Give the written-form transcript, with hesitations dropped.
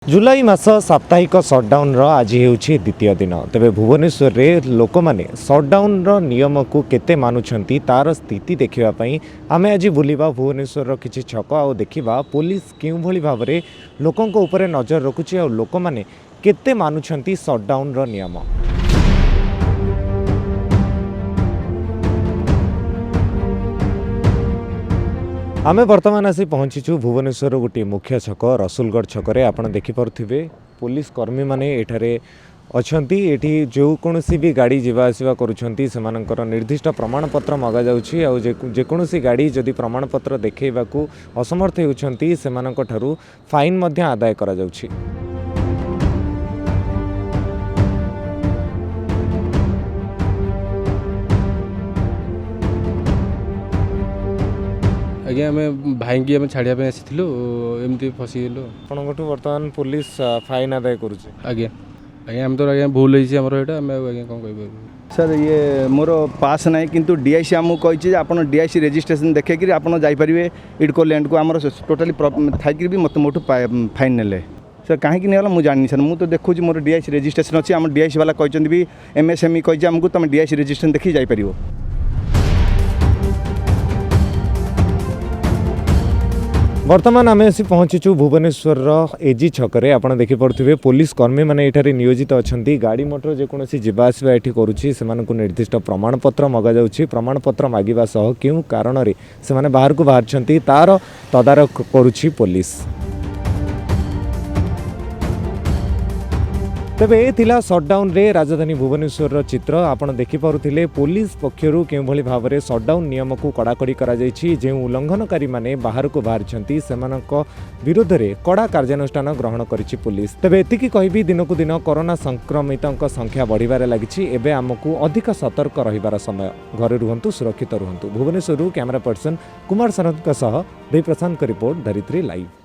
जुलाई मास साप्ताहिक सटडाउन आज होउछि द्वितीय दिन तेबे भुवनेश्वर रे लोक माने सटडाउन नियम को केते मानुछंती तार स्थिति देखिबा पई आमे आज बुलिबा भुवनेश्वर रो किछि छक आ देखिबा पुलिस केउ भली भाबरे लोकंक ऊपर नजर रखुछि आ लोक माने केते मानुछंती सटडाउन रो नियम। आमे वर्तमान आसी पहुँचीचु भुवनेश्वर गोटे मुख्य छक रसुलगढ़ छकरे आप देखिपे पुलिस कर्मी माने एठारे अछंती एठी जो कोनोसी भी गाड़ी जीवा आसीबा करूछंती सेमानकर निर्दिष्ट प्रमाणपत्र मगा जाउछि आ जेकोनोसी गाड़ी जदि प्रमाणपत्र देखैबाकू असमर्थ होउछंती सेमानक ठारू फाइन मध्य आदाय करा जाउछि। आज्ञा आम भाई की छाड़िया आसी एमती फसीगलु आपठू बर्तमान पुलिस फाइन आदाय करुचे। आज्ञा आज्ञा आम तो आज्ञा भूल होती आमर यहाँ आम आज्ञा कौन कह सर ये मोर पास ना किंतु डीआईसी आमको कही आप डीआईसी रेजिस्ट्रेशन देखिए आप जापरेंगे इडको लैंड को आम टोटाली थी भी मत मोटू फाइन ने सर कहीं नहीं मुझे जानी सर मुझे तो देखूँ मोर डीआईसी रेजिस्ट्रेशन अच्छी आम डीआईसी वाला कहते भी एमएसएमई कही आमको तुम डीआईसी रेजिस्ट्रेशन देखिए जापर। वर्तमान आम आसी पहुँचीचु भुवनेश्वर एजी छकरे आप देखिपे पुलिस कर्मी मैंने ये नियोजित अच्छा गाड़ी मोटर जेकोसी जावासवा ये करुच्ची से निर्दिष्ट प्रमाणपत्र मगा जाउछि प्रमाणपत्र मागिबा सह क्यों कारण से बाहर को बाहर तार तदारख करुच्ची पुलिस। तेबे थिला सटडाउन रे राजधानी भुवनेश्वर चित्र आपण देखिपे पुलिस पक्षर केउ भली भाबरे सटडाउन नियम को कड़ाकड़ी करा जायछि जे उल्लंघनकारी माने बाहर को बाहरछंती सेमानक विरोध रे कड़ा कार्यानुष्ठान ग्रहण करिछि पुलिस। तेबे एतिकी कहबी दिन को दिन कोरोना संक्रमितों संख्या बढ़िबारे लागिछि एबे आमको अधिक सतर्क रहिबार समय घरे रुहंतु सुरक्षित रुहंतु। भुवनेश्वर कैमरा पर्सन कुमार सरनक सह देव प्रशांत का रिपोर्ट धरित्री लाइव।